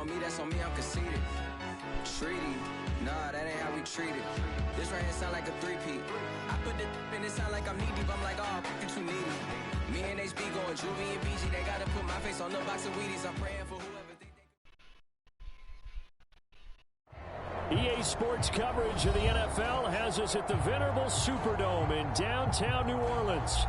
on me, that's on me, I'm conceited. Treaty, nah, that ain't how we treat it. This right here sound like a three-peat. I put the in it sound like I'm knee deep. I'm like, oh, you too needy. Me and HB going Juvie and BG. They gotta put my face on the box of Wheaties. I'm praying for whoever think they... EA Sports coverage of the NFL has us at the venerable Superdome in downtown New Orleans.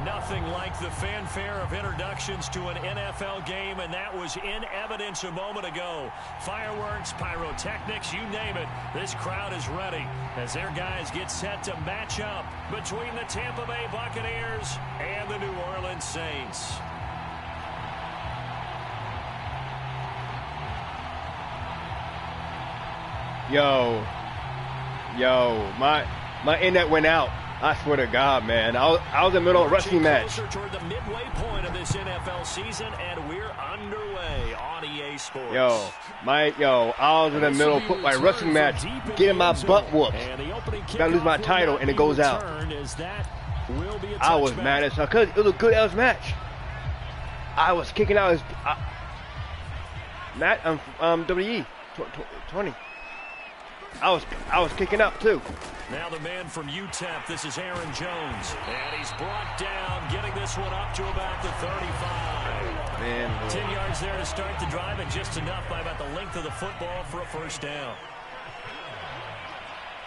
Nothing like the fanfare of introductions to an NFL game, and that was in evidence a moment ago. Fireworks, pyrotechnics, you name it. This crowd is ready as their guys get set to match up between the Tampa Bay Buccaneers and the New Orleans Saints. Yo, my internet went out. I swear to God, man. I was in the middle of a wrestling match. Toward the midway point of this NFL season, and we're underway on EA Sports. I was in the middle of my wrestling match, getting my butt whooped. Gotta lose my title, and it goes out. I was mad as hell because it was a good ass match. I was kicking out his WWE 20. I was kicking up too. Now the man from UTEP, this is Aaron Jones. And he's brought down, getting this one up to about the 35. Man, 10 yards there to start the drive, and just enough by about the length of the football for a first down.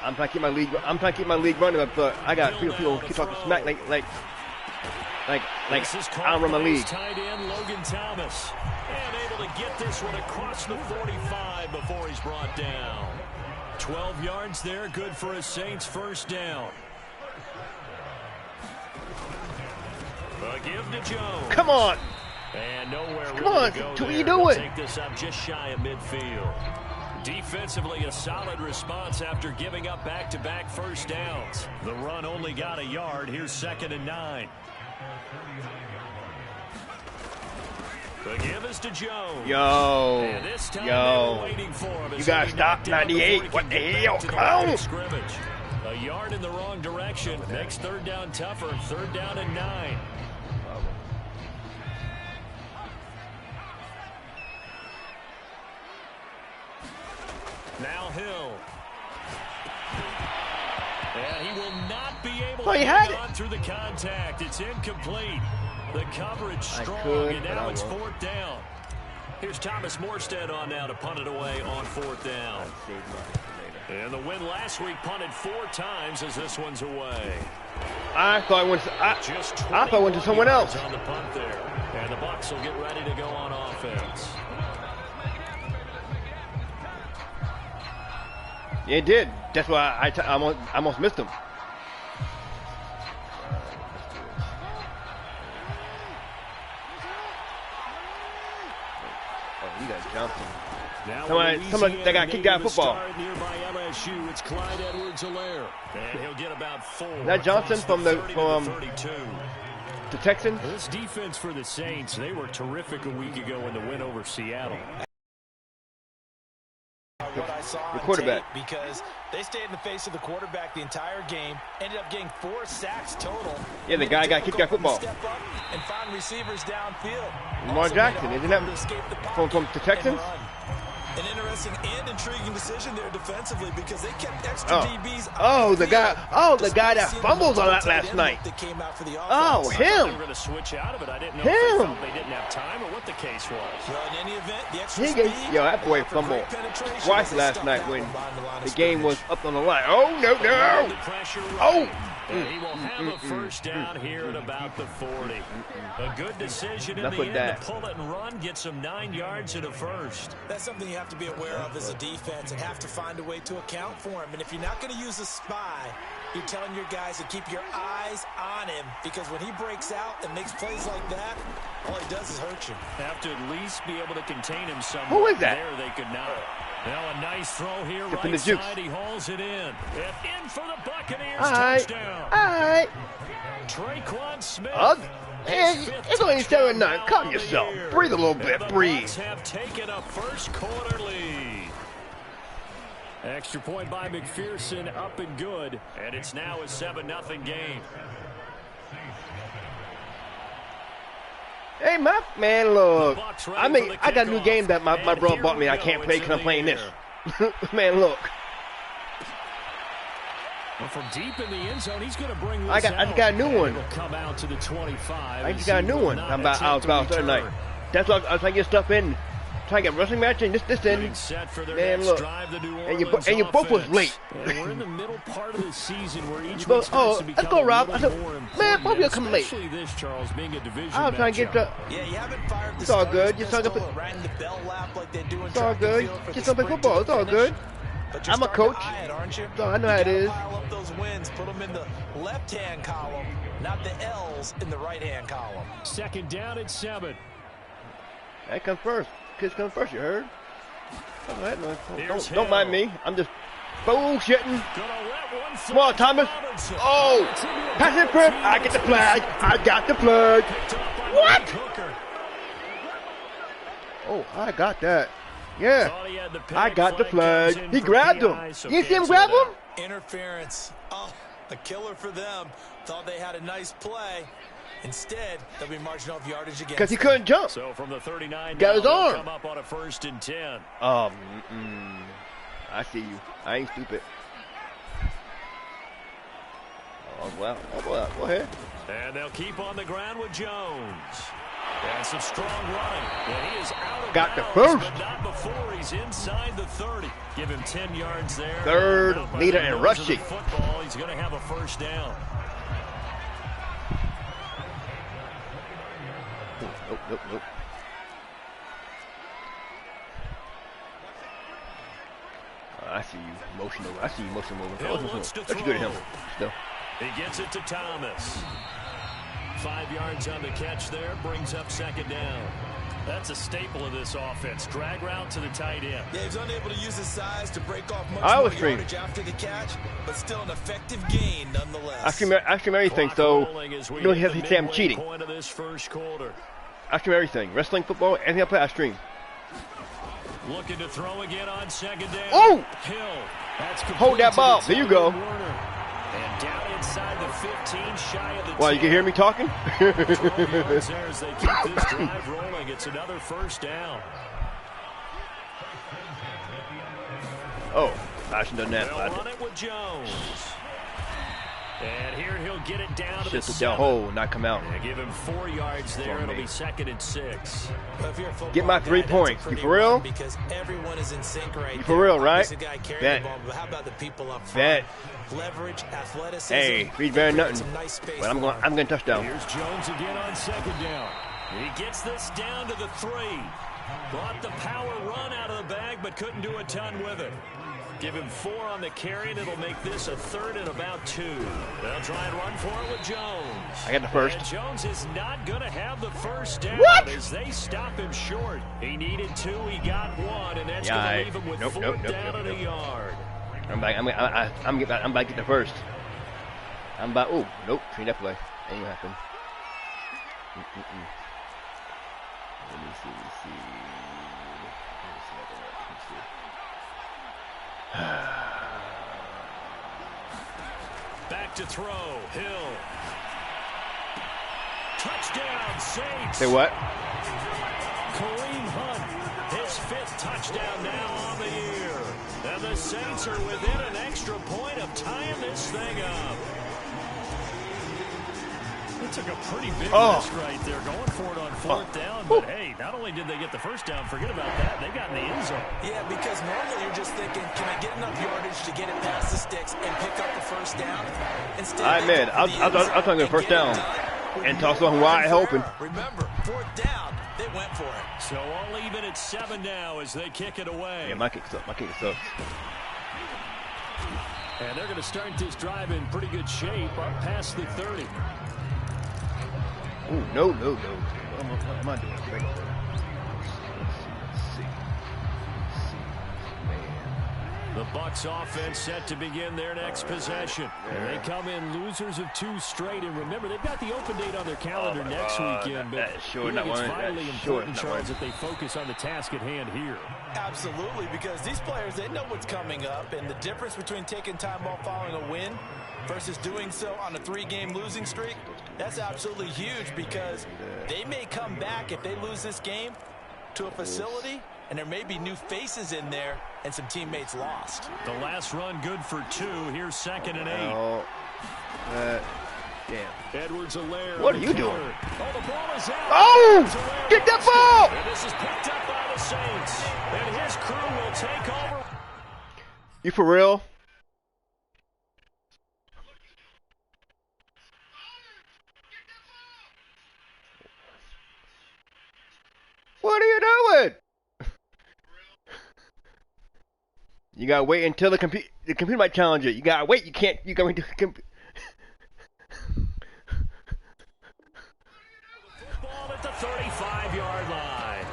I'm trying to keep my league running, but I got people keep talking smack like I don't run my league. Tight end Logan Thomas, and able to get this one across the 45 before he's brought down. 12 yards there, good for a Saints first down. A give to Jones. Come on. And nowhere Come on, to go what there. are you doing? Take this up just shy of midfield. Defensively, a solid response after giving up back-to-back first downs. The run only got a yard. Here's 2nd and 9. The give is to Jones. Yo. You gotta stop 98. What the hell? Come on. Scrimmage. A yard in the wrong direction. Makes third down tougher. 3rd down and 9. Now Hill. And he will not be able to get on through the contact. It's incomplete. The coverage strong, and now it's 4th down. Here's Thomas Morstead on now to punt it away on 4th down. And the win last week punted 4 times as this one's away. I thought it went to someone else. On the punt there. And the Bucs will get ready to go on offense. Yeah, it did. That's why I almost missed him. Oh, you got Johnson. Someone that got kicked out of football. Nearby LSU, it's Clyde Edwards-Helaire. And he'll get about 4. Is that Johnson from the 32. The Texans? This defense for the Saints, they were terrific a week ago in the win over Seattle. What I saw the quarterback, because they stayed in the face of the quarterback the entire game, ended up getting 4 sacks total. Yeah, the guy got kicked out of football. Step up and find receivers downfield. Lamar Jackson, isn't that from the Texans? An interesting and intriguing decision there defensively because they kept extra DBs. The guy that fumbled on that last night. That came out for the offense. Him. They were going to switch out of it. I didn't know if they felt they didn't have time or what the case was. Well, in any event, the extra speed. That boy fumbled twice last night when the game was up on the line. Oh no! Oh. And he will have a first down here at about the 40. A good decision in the end to pull it and run, get some 9 yards and a first. That's something you have to be aware of as a defense and have to find a way to account for him. And if you're not going to use a spy, you're telling your guys to keep your eyes on him because when he breaks out and makes plays like that, all he does is hurt you. Have to at least be able to contain him somewhere. Who is that? There they could not. Now a nice throw here, right side. He hauls it in. And in for the Buccaneers touchdown. All right. Traquan Smith. It's only 7-9. Calm yourself. Breathe a little bit. Breathe. The Bucs have taken a first quarter lead. Extra point by McPherson, up and good. And it's now a 7-0 game. Hey, man, look. I got a new game that my bro bought me. I can't play because I'm playing this. Man, look. Well, from deep in the end zone, he's going to bring this I just got a new one. Come out to the 25. I just got a new one. I was about Thursday night. That's why I was trying to get stuff in. Trying to get wrestling match and this in. Man, look. And you both was late. And we're in the middle part of the season where each let's go, Rob. I said, man, both of you come late. This, Charles, being a division I was trying to get the. Yeah, you haven't fired the it's all good. It's all good. It's all good. Just don't play football. It's all good. I'm a coach. So I know how it is. Pile up those wins, put them in the left-hand column, not the L's in the right-hand column. Second down at 7. That comes first. Kids come first, you heard? Don't mind me. I'm just bullshitting. Come on, Thomas. Oh, pass it, Prip. I get the flag. I got the flag. What? Oh, I got that. Yeah, I got the flag. He grabbed him. You see him grab him? Interference. Oh, a killer for them. Thought they had a nice play. Instead, they'll be marching off yardage again. Because he couldn't jump. So from the 39, got his arm. Come up on a 1st and 10. I see you. I ain't stupid. Oh, well. Go ahead. And they'll keep on the ground with Jones. And some strong running. And he is out of got the bounds, first. But not before he's inside the 30. Give him 10 yards there. Third leader in rushing. Football. He's going to have a 1st down. Nope. I see you motion over. I see you motion over. That's good at him. Still. He gets it to Thomas. 5 yards on the catch there. Brings up 2nd down. That's a staple of this offense. Drag route to the tight end. Yeah, he's unable to use his size to break off much more yardage after the catch, but still an effective gain nonetheless. I stream everything, so you don't have to say I'm cheating. I stream everything. Wrestling, football, anything I play, I stream. Looking to throw again on 2nd down. Oh! Hill. That's hold that ball. There you go. And down inside the 15, shy of the 10. Well, you can hear me talking? 12 yards there as they keep this drive rolling. It's another 1st down. Oh, I should have done that. They'll run it with Jones. And here he'll get it down to the 7. Just a hole, not come out. Yeah, give him 4 yards there. It'll be 2nd and 6. Get my 3 points. You for real? Because everyone is in sync right. You for real, right? Bet. How about the people up front? Leverage, athleticism. Hey, read very nothing. But I'm going touchdown. Here's Jones again on 2nd down. He gets this down to the 3. Brought the power run out of the bag, but couldn't do a ton with it. Give him 4 on the carry, and it'll make this a 3rd and about 2. They'll try and run for it with Jones. I got the first. And Jones is not going to have the 1st down. What? As they stop him short. He needed 2, he got 1, and that's going to leave him with 4th down and a yard. I'm about to get the first. Oh, nope, ain't that play. Ain't gonna happen. Let me see. Back to throw, Hill. Touchdown, Saints. Say what? Kareem Hunt, his 5th touchdown now on the year. And the Saints are within an extra point of tying this thing up. It took a pretty big risk right there, going for it on 4th down. But hey, not only did they get the 1st down, forget about that, they got in the end zone. Yeah, because normally you're just thinking, can I get enough yardage to get it past the sticks and pick up the 1st down? Instead, I admit, I was talking the 1st down and toss on wide open. Remember, 4th down, they went for it. So all even at 7 now as they kick it away. Yeah, my kick sucks. And they're going to start this drive in pretty good shape up past the 30. Ooh, no. What am I doing? Let's see. The Bucs offense set to begin their next possession. And they come in losers of 2 straight. And remember, they've got the open date on their calendar next weekend. But it's vitally important, Charles, that they focus on the task at hand here. Absolutely, because these players, they know what's coming up. And the difference between taking time off following a win versus doing so on a 3-game losing streak, That's absolutely huge because they may come back if they lose this game to a facility, and there may be new faces in there and some teammates lost. The last run good for 2. Here's 2nd and 8. Oh, damn. Edwards-Helaire. What are you doing? Oh, the ball is out. Oh! Get that ball! And this is picked up by the Saints. And his crew will take over. You for real? What are you doing? You gotta wait until the computer might challenge it. You gotta wait. You can't. You gotta wait until the computer. Ball at the 35-yard line.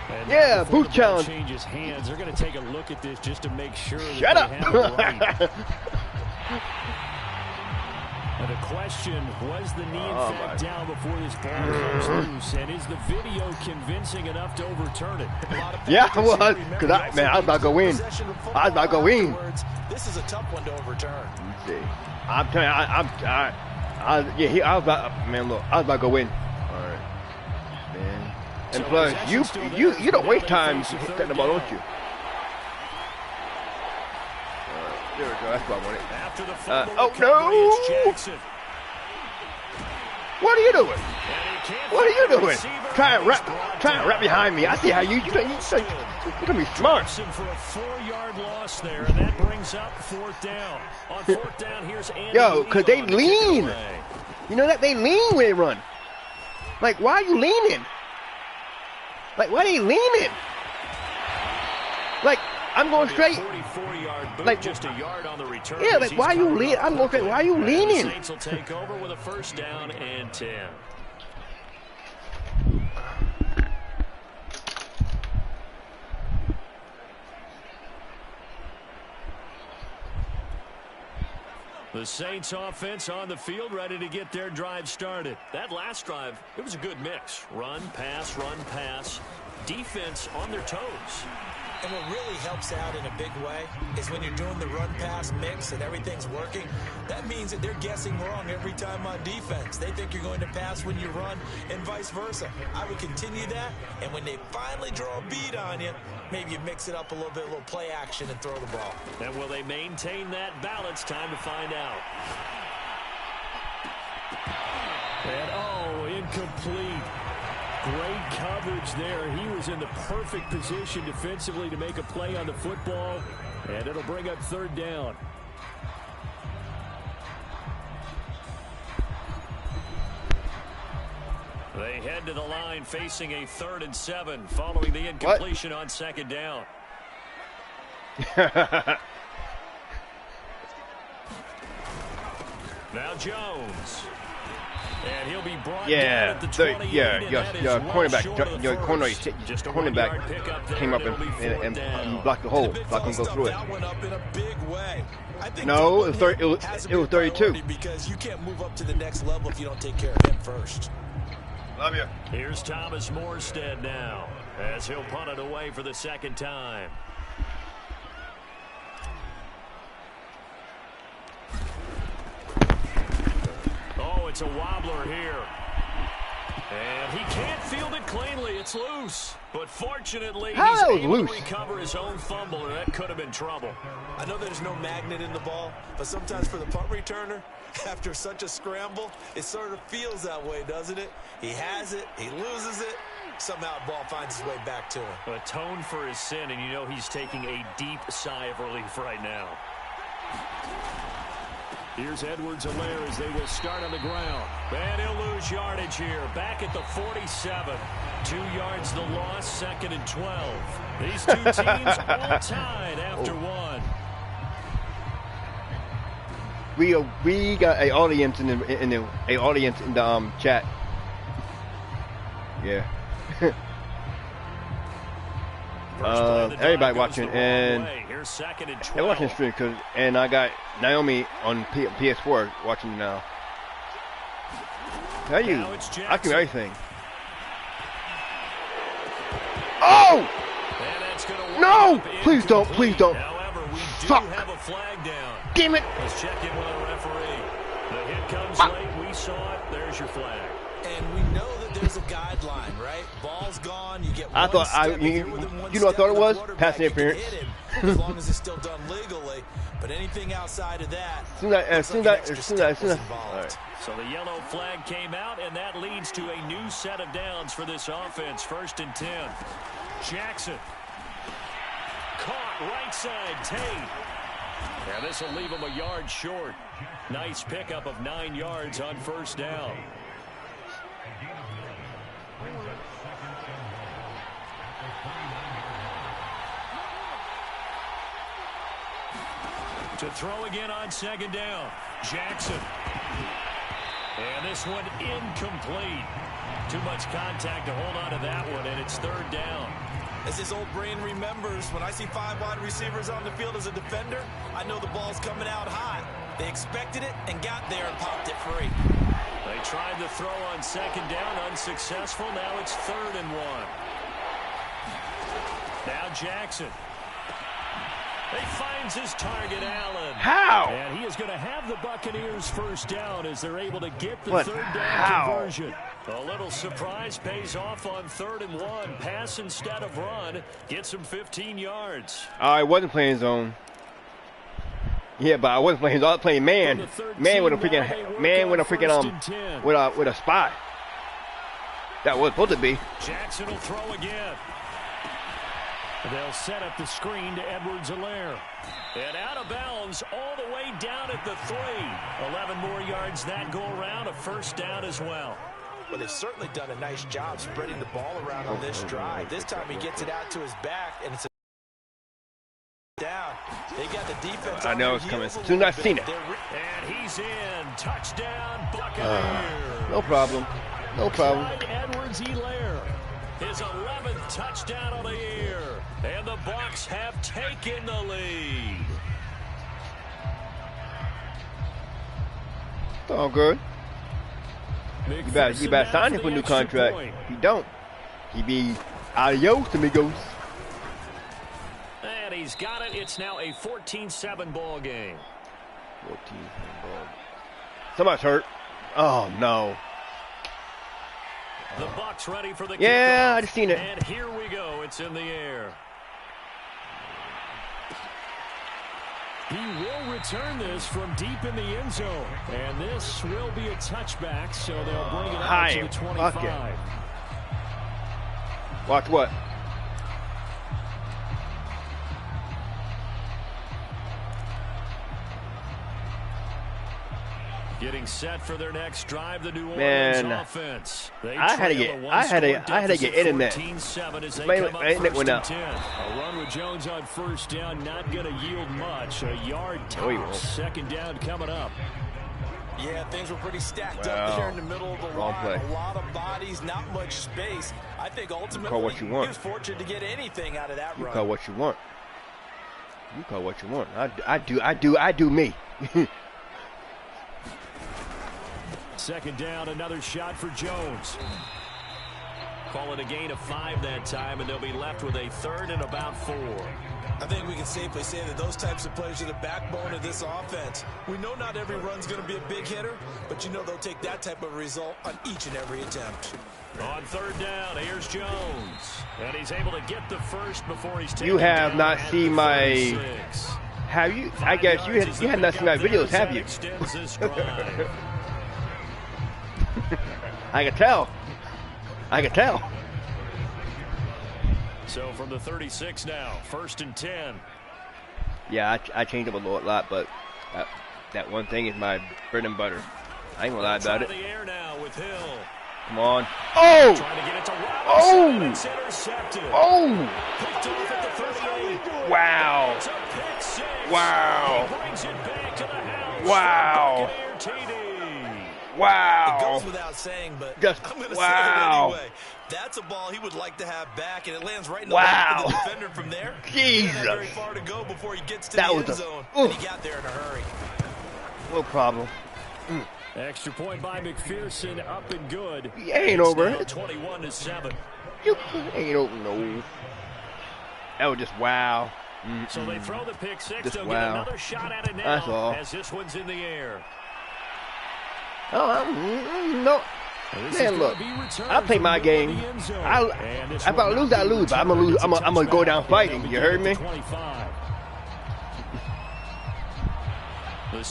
And yeah, booth challenge. Changes hands. They're gonna take a look at this just to make sure. Shut up. Have it right. And the question, was the knee in fact down before this ball comes loose? And is the video convincing enough to overturn it? Yeah, it was. Because I was about to go in. I was about to go in. This is a tough one to overturn. Let's see. I'm telling you, I was about, man, look, I was about to go in. All right. Man. And plus, you don't waste time setting the ball, don't you? There we go. That's what I wanted. Oh no! What are you doing? What are you doing? Try and wrap behind me. I see how you're gonna be smart. For a 4-yard loss there, and that brings up 4th down. On 4th down, here's Andy. Yo, cause they lean. You know that they lean when they run. Like, why are you leaning? Like, why are they leaning? Like, I'm going straight. Like, just a yard on the return. Yeah, like, why are you leaning? I'm going straight. Why are you leaning? The Saints will take over with a 1st down and 10. The Saints offense on the field, ready to get their drive started. That last drive, it was a good mix. Run, pass, defense on their toes. And what really helps out in a big way is when you're doing the run-pass mix and everything's working, that means that they're guessing wrong every time on defense. They think you're going to pass when you run and vice versa. I would continue that, and when they finally draw a beat on you, maybe you mix it up a little bit, a little play action and throw the ball. And will they maintain that balance? Time to find out. And incomplete. Great coverage there. He was in the perfect position defensively to make a play on the football, and it'll bring up 3rd down. They head to the line facing a 3rd and 7 following the incompletion on 2nd down. Now Jones. And he'll be brought down at the 28, your cornerback came up and blocked the hole, so I couldn't go through it. No, it was 32. Because you can't move up to the next level if you don't take care of him first. Love you. Here's Thomas Morstead now, as he'll punt it away for the 2nd time. It's a wobbler here. And he can't field it cleanly. It's loose. But fortunately, he's able to recover his own fumble, and that could have been trouble. I know there's no magnet in the ball, but sometimes for the punt returner, after such a scramble, it sort of feels that way, doesn't it? He has it, he loses it, somehow the ball finds its way back to him. Atone for his sin, and you know he's taking a deep sigh of relief right now. Here's Edwards-Helaire as they will start on the ground. And he'll lose yardage here. Back at the 47. 2 yards the loss, 2nd and 12. These two teams all tied after one. We got an audience in the chat. Yeah. Everybody watching, and they're watching the stream and I got Naomi on PS4 watching now. Tell you, I can do everything. Oh! No! Please don't! Please don't! Fuck! Have a flag down. Damn it! Let's check in with the referee. The hit comes late. We saw it. There's your flag. And we know that there's a guideline, right? Ball's gone. You get I one thought step. you know what I thought it was? Pass interference. As long as it's still done legally. But anything outside of that. As soon as. All right. So the yellow flag came out, and that leads to a new set of downs for this offense. 1st and 10. Jackson. Caught right side. Tate. And this will leave him a yard short. Nice pickup of 9 yards on 1st down. To throw again on 2nd down. Jackson. And this one incomplete. Too much contact to hold on to that one, and it's 3rd down. As his old brain remembers, when I see 5 wide receivers on the field as a defender, I know the ball's coming out hot. They expected it and got there and popped it free. They tried to throw on 2nd down, unsuccessful. Now it's 3rd and 1. Now Jackson. He finds his target, Allen. How? And he is going to have the Buccaneers 1st down as they're able to get the 3rd down conversion. A little surprise pays off on 3rd and 1. Pass instead of run. Gets him 15 yards. I wasn't playing zone. Yeah, but I wasn't playing zone. I was playing man. Man with a freaking with a spot. That was supposed to be. Jackson will throw again. They'll set up the screen to Edwards-Helaire. And out of bounds all the way down at the 3. 11 more yards that go around. A 1st down as well. Well, they've certainly done a nice job spreading the ball around on this drive. This time he gets it out to his back, and it's a down. They got the defense. I know it's coming. As soon as I seen it. And he's in. Touchdown, Buccaneers. No problem. No problem. Edwards-Helaire. His 11th touchdown of the year. And the Bucs have taken the lead. It's all good. You better sign him for a new contract. If you don't, he be adios, amigos. And he's got it. It's now a 14-7 ball game. 14-7 ball. Somebody's hurt. Oh, no. The Bucs ready for the yeah, kickoff. I just seen it. And here we go. It's in the air. He will return this from deep in the end zone. And this will be a touchback, so they'll bring it out to the 25. Okay. Watch what? Getting set for their next drive, the New Orleans offense. I had to get internet. Internet went out. A run with Jones on 1st down, not going to yield much. A yard tops. 2nd down coming up. Yeah, things were pretty stacked up there in the middle of the line. A lot of bodies, not much space. I think ultimately he was fortunate to get anything out of that run. You call what you want. You call what you want. I do me. 2nd down, another shot for Jones. Call it a gain of 5 that time, and they'll be left with a 3rd and about 4. I think we can safely say that those types of players are the backbone of this offense. We know not every run's going to be a big hitter, but you know they'll take that type of result on each and every attempt. On 3rd down, here's Jones. And he's able to get the first before he's taken. You have not seen my... Have you? I guess you have not seen my videos, have you? I can tell. I can tell. So from the 36 now, 1st and 10. Yeah, I changed up a lot, but that one thing is my bread and butter. I ain't gonna lie about it. The air now with Hill. Come on. Oh! Trying to get it to oh! It's intercepted. Oh! Picked off at the 38. Wow. It's a pick 6. Wow. He brings it back to the house. Wow. Wow. It goes without saying, but I'm going to say it anyway. That's a ball he would like to have back, and it lands right in the back of the defender from there. Jesus. Not very far to go before he gets to the end zone, and he got there in a hurry. No problem. Extra point by McPherson, up and good. He ain't over. 21-7. You ain't over, no. That was just wow. So they throw the pick 6. Just They'll wow. get another shot at it now. That's all. As this one's in the air. Oh, no. Man, look, I play my game. If I lose, I lose. But I'm gonna lose. I'm gonna go down fighting. You heard me?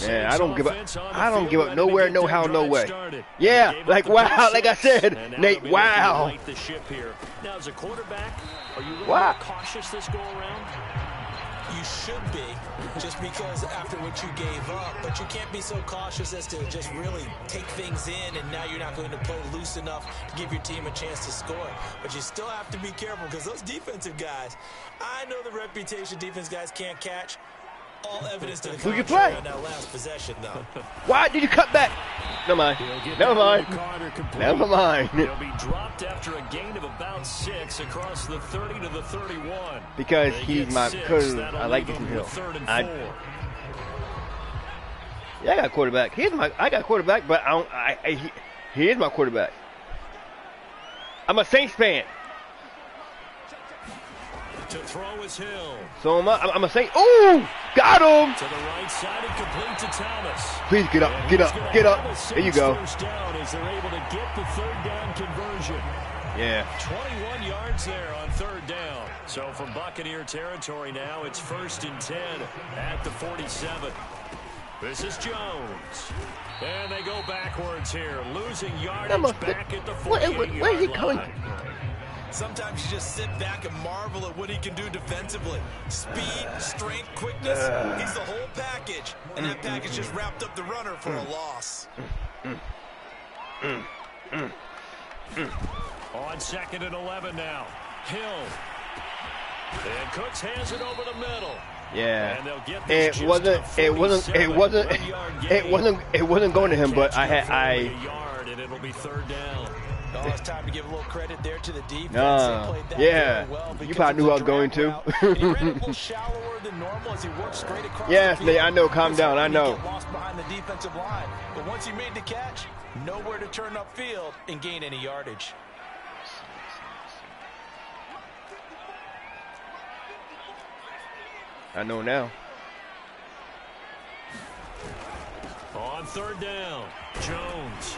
Yeah, I don't give up. I don't give up nowhere, no how, no way. Yeah, like wow, like I said, Nate. Wow. Now, as a quarterback, are you Wow. cautious this go around? You should be, just because after what you gave up, but you can't be so cautious as to just really take things in, and now you're not going to play loose enough to give your team a chance to score. But you still have to be careful, because those defensive guys, I know the reputation defense guys can't catch. All evidence to the Who you contrary play? on that last possession, though. Why did you cut back? Never mind. Never mind. Never mind. He'll be dropped after a gain of about 6 across the 30 to the 31. Because he's my, because I like this Hill. Yeah, I got a quarterback. I got a quarterback, but he is my quarterback. I'm a Saints fan. To throw is Hill. So I'm a Saints. Ooh, got him. To the right side and complete to Thomas. Please get up, get up, get up. There you go. First down as they're able to get the third down conversion. Yeah. 21 yards there on third down. So from Buccaneer territory now, it's 1st and 10 at the 47. This is Jones. And they go backwards here, losing yardage back at the 48-yard where is he coming? Sometimes you just sit back and marvel at what he can do defensively. Speed, strength, quickness, he's the whole package. And that package just wrapped up the runner for a loss. On 2nd and 11 now. Hill. And Cooks hands it over the middle. Yeah. And they'll get this it wasn't going to him, but a yard, and it'll be third down. Oh, it's time to give a little credit there to the defense. They played that yeah. well, You probably knew I was going to. He ran a little shallower than normal as he worked straight across yes, the field. I know. Calm down. I know. Get lost behind the defensive line. But once he made the catch, nowhere to turn upfield and gain any yardage. I know now. On third down, Jones.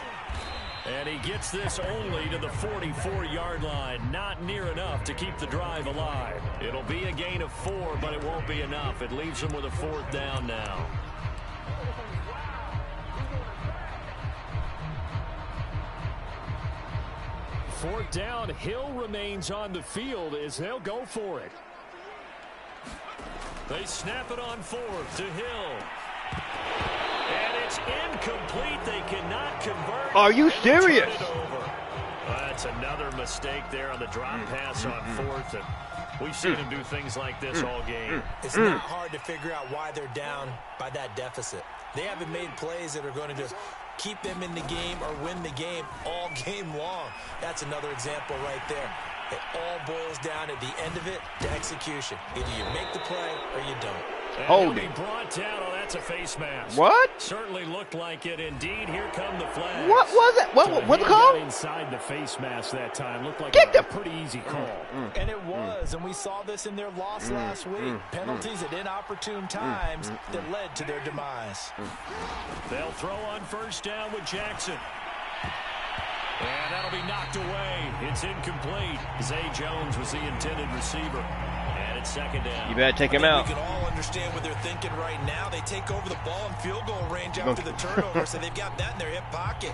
And he gets this only to the 44-yard line. Not near enough to keep the drive alive. It'll be a gain of 4, but it won't be enough. It leaves him with a 4th down now. Fourth down, Hill remains on the field as they'll go for it. They snap it on 4th to Hill. And it's incomplete. They cannot convert. Are you serious? That's another mistake there on the drop pass on 4th. And we've seen him do things like this all game. It's not hard to figure out why they're down by that deficit. They haven't made plays that are going to just keep them in the game or win the game all game long. That's another example right there. It all boils down at the end of it to execution. Either you make the play or you don't. Holding. Brought down. Oh, that's a face mask. What? Certainly looked like it. Indeed, here come the flags. What was it? What's the call? Inside the face mask that time. Looked like a pretty easy call. And it was, and we saw this in their loss last week. Penalties at inopportune times that led to their demise. They'll throw on first down with Jackson. And that'll be knocked away. It's incomplete. Zay Jones was the intended receiver. And it's second down. You better take him out. We can all understand what they're thinking right now. They take over the ball in field goal range after the turnover, so they've got that in their hip pocket.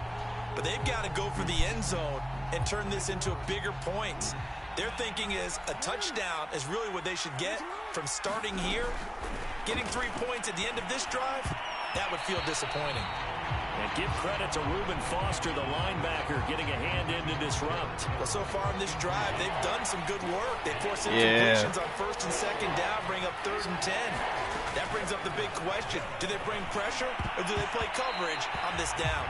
But they've got to go for the end zone and turn this into bigger points. Their thinking is a touchdown is really what they should get from starting here. Getting 3 points at the end of this drive, that would feel disappointing. And give credit to Reuben Foster, the linebacker, getting a hand in to disrupt. Well, so far in this drive, they've done some good work. They force incompletions on first and second down, bring up 3rd and 10. That brings up the big question. Do they bring pressure or do they play coverage on this down?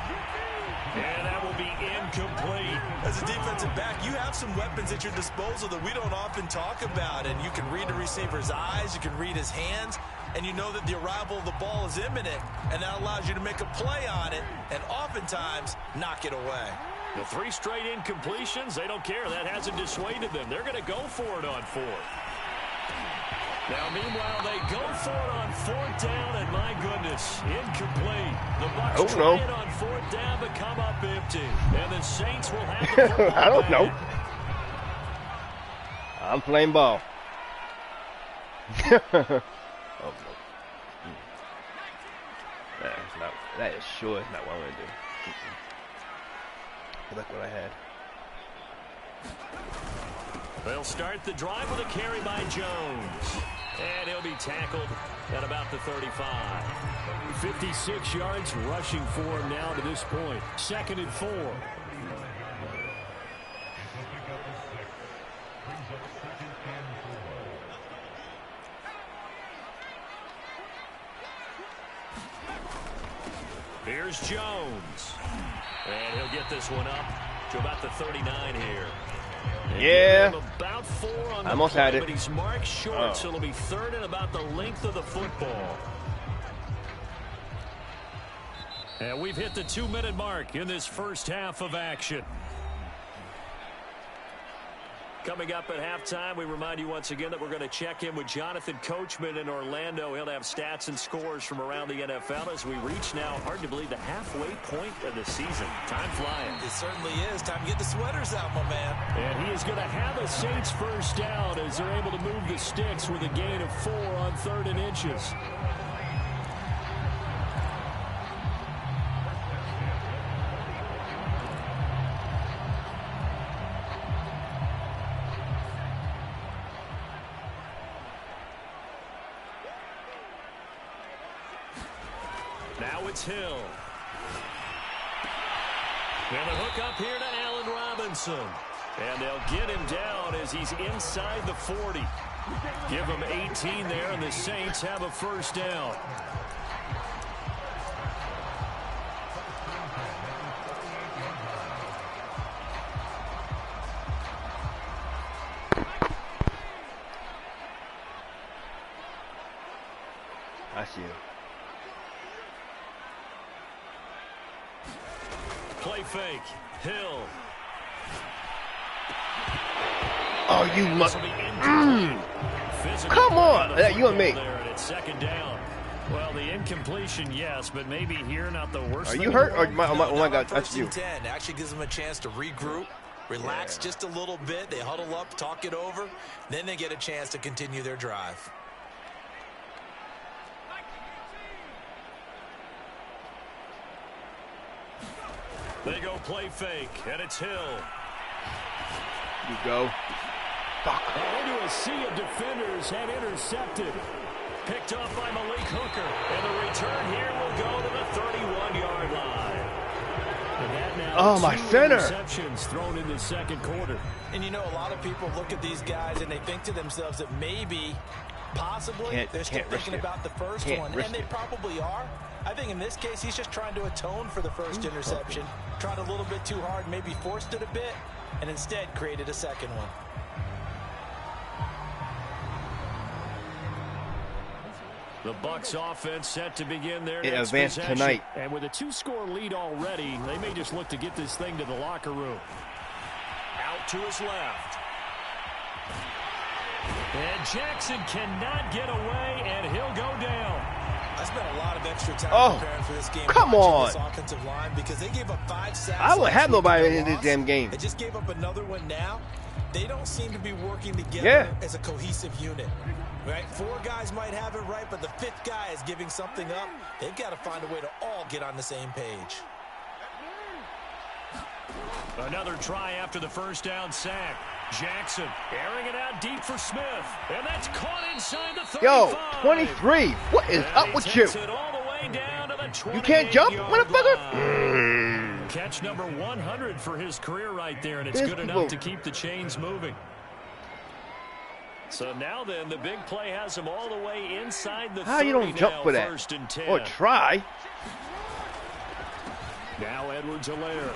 And that will be incomplete. As a defensive back, you have some weapons at your disposal that we don't often talk about. And you can read the receiver's eyes, you can read his hands, and you know that the arrival of the ball is imminent, and that allows you to make a play on it and oftentimes knock it away. The 3 straight incompletions, they don't care. That hasn't dissuaded them. They're going to go for it on 4th. Now, meanwhile, they go for it on 4th down, and my goodness, incomplete. The Bucs try it on 4th down, but come up empty. And the Saints will have the football I don't know. back. I'm playing ball. Oh, no. That is sure is not what I'm going to do. Look what I had. They'll start the drive with a carry by Jones. And he'll be tackled at about the 35. 56 yards rushing for him now to this point. 2nd and 4. Here's Jones. And he'll get this one up to about the 39 here. Yeah, about 4 on the almost play, had it. But he's marked short, so it'll be 3rd and about the length of the football. And we've hit the 2-minute mark in this first half of action. Coming up at halftime, we remind you once again that we're going to check in with Jonathan Coachman in Orlando. He'll have stats and scores from around the NFL as we reach now, hard to believe, the halfway point of the season. Time flying. It certainly is. Time to get the sweaters out, my man. And he is going to have a Saints first down as they're able to move the sticks with a gain of 4 on 3rd and inches. Now it's Hill. And the hook up here to Allen Robinson. And they'll get him down as he's inside the 40. Give him 18 there, and the Saints have a first down. I see you. Play fake. Hill. Oh, you must. Come on. You and me. There, and it's 2nd down. Well, the incompletion, yes, but maybe here not the worst. Are you hurt? Or oh my God, that's you. 10 actually gives them a chance to regroup, relax just a little bit. They huddle up, talk it over. Then they get a chance to continue their drive. They go play fake, and it's Hill. You go. Into a sea of defenders had intercepted. Picked off by Malik Hooker. And the return here will go to the 31-yard line. And that now my center. Interceptions thrown in the 2nd quarter. And you know, a lot of people look at these guys and they think to themselves that maybe, possibly, they're still thinking about the first one. And they probably are. I think in this case, he's just trying to atone for the first interception. Tried a little bit too hard, maybe forced it a bit, and instead created a 2nd one. The Bucs offense set to begin their next advance possession. Tonight. And with a 2-score lead already, they may just look to get this thing to the locker room. Out to his left. And Jackson cannot get away, and he'll go down. I spent a lot of extra time preparing for this game. Come on. This offensive line because they gave up 5 sacks. I would have nobody in this damn game. They just gave up another one now. They don't seem to be working together as a cohesive unit. Right? 4 guys might have it right, but the 5th guy is giving something up. They've got to find a way to all get on the same page. Another try after the first down sack. Jackson airing it out deep for Smith. And that's caught inside the 35. Yo, 23. What is up with you? It all the way down to the You can't jump, motherfucker? Catch number 100 for his career right there, and it's good enough to keep the chains moving. So now then, the big play has him all the way inside the 30. How you don't jump for that? 1st and 10. Or try. Now Edwards-Helaire.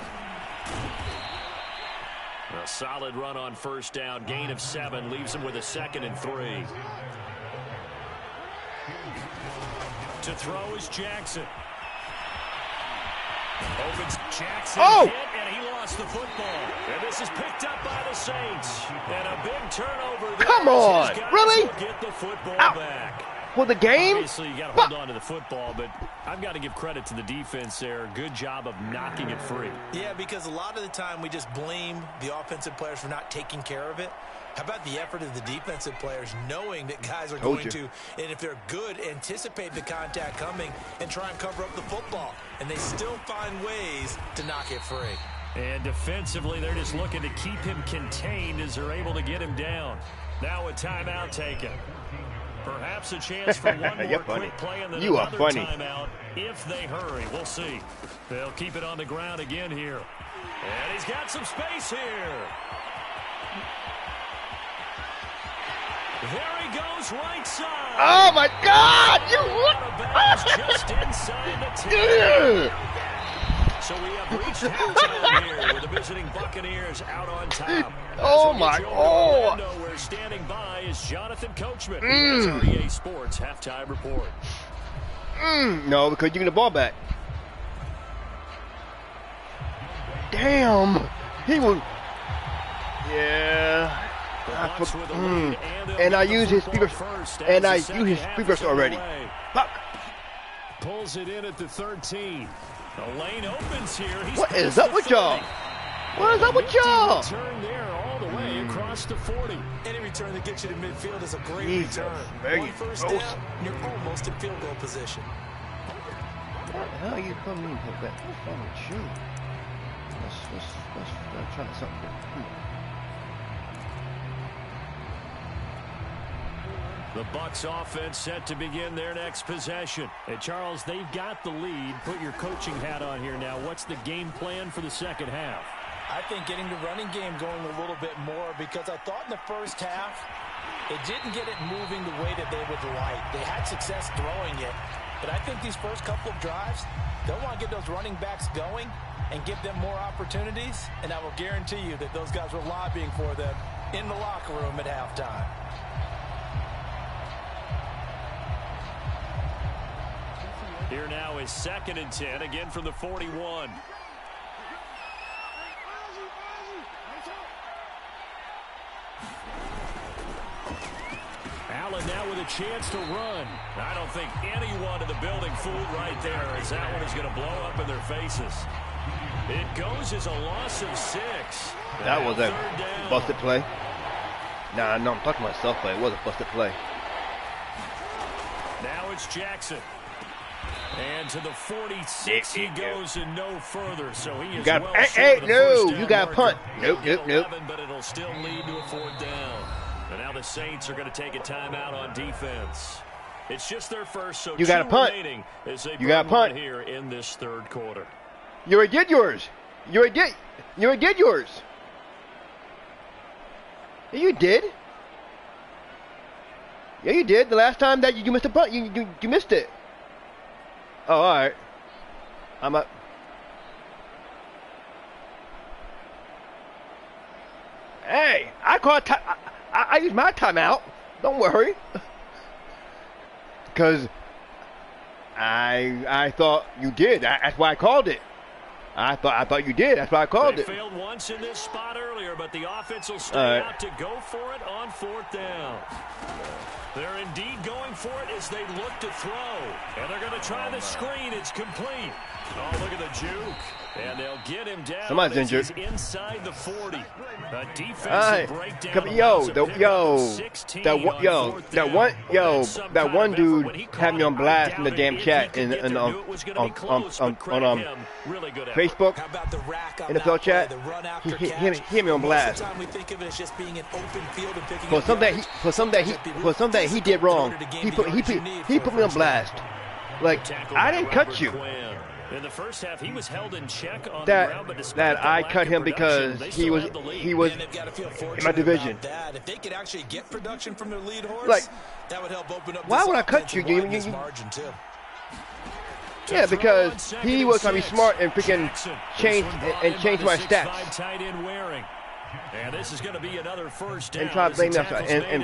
A solid run on first down. Gain of 7 leaves him with a 2nd and 3. To throw is Jackson. Opens Jackson hit, and he lost across the football. And this is picked up by the Saints. And a big turnover. Come on. Really? Get the football back. For the game? Obviously, you got to hold on to the football, but I've got to give credit to the defense there. Good job of knocking it free. Yeah, because a lot of the time we just blame the offensive players for not taking care of it. How about the effort of the defensive players knowing that guys are going to, and if they're good, anticipate the contact coming and try and cover up the football. And they still find ways to knock it free. And defensively, they're just looking to keep him contained as they're able to get him down. Now a timeout taken. Perhaps a chance for one more quick play and then another timeout if they hurry. We'll see. They'll keep it on the ground again here. And he's got some space here. There he goes, right side. Oh, my God! You just inside the 10. So we have reached halftime here with the visiting Buccaneers out on top. Oh, my God. Where standing by is Jonathan Coachman. That's our EA Sports halftime report. No, because you get the ball back. Damn. He was... Yeah. And I use his speaker. And I use his speakers already. Fuck. Pulls it in at the 13. The lane opens here. What is up with y'all? What is up with y'all? Turn there all the way across the 40. Any return that gets you to midfield is a great return. One first down, you're almost in field goal position. What the hell are you putting me in that? What's wrong with you? Let's try something. The Bucs offense set to begin their next possession. Hey, Charles, they've got the lead. Put your coaching hat on here now. What's the game plan for the second half? I think getting the running game going a little bit more, because I thought in the first half it didn't get it moving the way that they would like. They had success throwing it, but I think these first couple of drives, they'll want to get those running backs going and give them more opportunities, and I will guarantee you that those guys were lobbying for them in the locker room at halftime. Here now is 2nd and 10, again from the 41. Allen now with a chance to run. I don't think anyone in the building fooled right there, as that one is going to blow up in their faces. It goes as a loss of 6. That was a busted play. Nah, no, I'm talking myself, but it was a busted play. Now it's Jackson. And to the 46 he goes and no further. So he is well short of the first down. You got a punt. Nope. But it'll still lead to a 4th down. And now the Saints are going to take a timeout on defense. It's just their first, so you got a punt. You got a punt here in this 3rd quarter. You already did yours. You already did yours. Yeah, you did. Yeah, you did. The last time that you missed a punt, you missed it. Oh, all right. I'm up. Hey, I caught. I used my timeout. Don't worry. Because I thought you did. That's why I called it. I thought you did. That's why I called it. They failed once in this spot earlier, but the offense will stay out to go for it on 4th down. They're indeed going for it as they look to throw. And they're going to try the screen. It's complete. Oh, look at the juke. And they'll get him down. Somebody's injured. He's inside the 40. A defensive breakdown. That one dude had me on blast in the damn chat on Facebook, NFL chat. He had me on blast for something he did wrong. He put me on blast. Like, I didn't cut you. In the first half, he was held in check on the ground, but that I cut him because he was in my division. If they could actually get production from their lead horse, like, that would help open up. Why would I cut you? Yeah, because he was trying to be smart and freaking change my stats. And this is going to be another first down. And try to blame me. And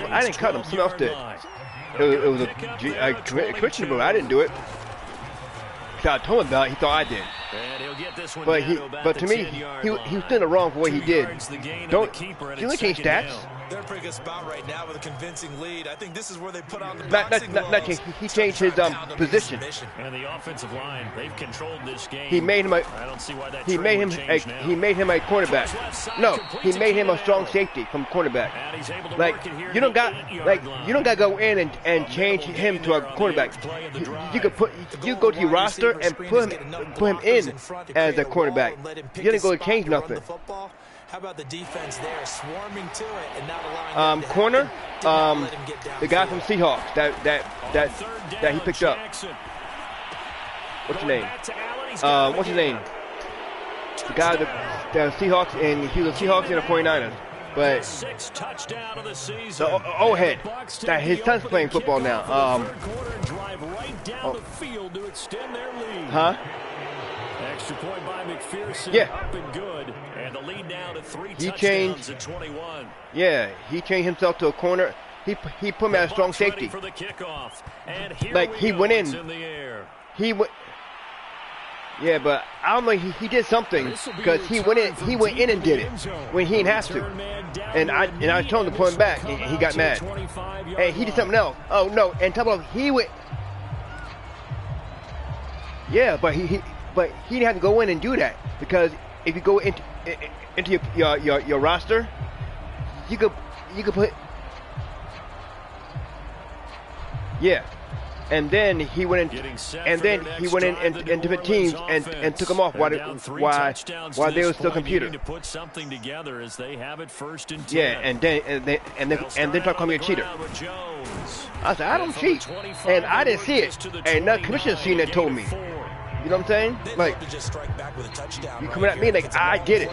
I didn't cut him. Someone else did. It was a questionable. I didn't do it. I told him about it. He thought I did. And he'll But to me, he was still wrong for what he did. You only change stats. They're in a pretty good spot right now with a convincing lead. I think this is where they put on the Not change. He changed his position. And the offensive line, they've controlled this game. He made him a. He made him a cornerback. No, he made him a strong safety from cornerback. Like you don't got to go in and change him to a cornerback. You go to your roster and put him in as a cornerback. You didn't go to change nothing. How about the defense there, swarming to it and not allowing corner, the guy from Seahawks that he picked up. What's his name? What's his name? The guy the Seahawks, and he was the Seahawks and the 49ers. But the old head, that his son's playing football now. Huh? Extra point by McPherson. Yeah. Up and good. And the lead now to 3 He touchdowns changed. at 21. Yeah, he changed himself to a corner. He put him as a strong safety. For the kickoff. And here Like he went in. the air. He went. Yeah, but I don't know. He did something because he went in and did it when he didn't have to. And I told him to put him back, and he got mad. And he did something else. Oh no! And top of he went. Yeah, but he didn't have to go in and do that, because if you go into your roster, you could put. Yeah. And then he went in, and different teams and took them off while they were still computer. To put something together as they have it 1st and 10. Yeah, and then try to call me a cheater. I said I don't cheat, and I didn't see it, and the commissioner seen it, told me. You know what I'm saying? Like you coming at me like I get it.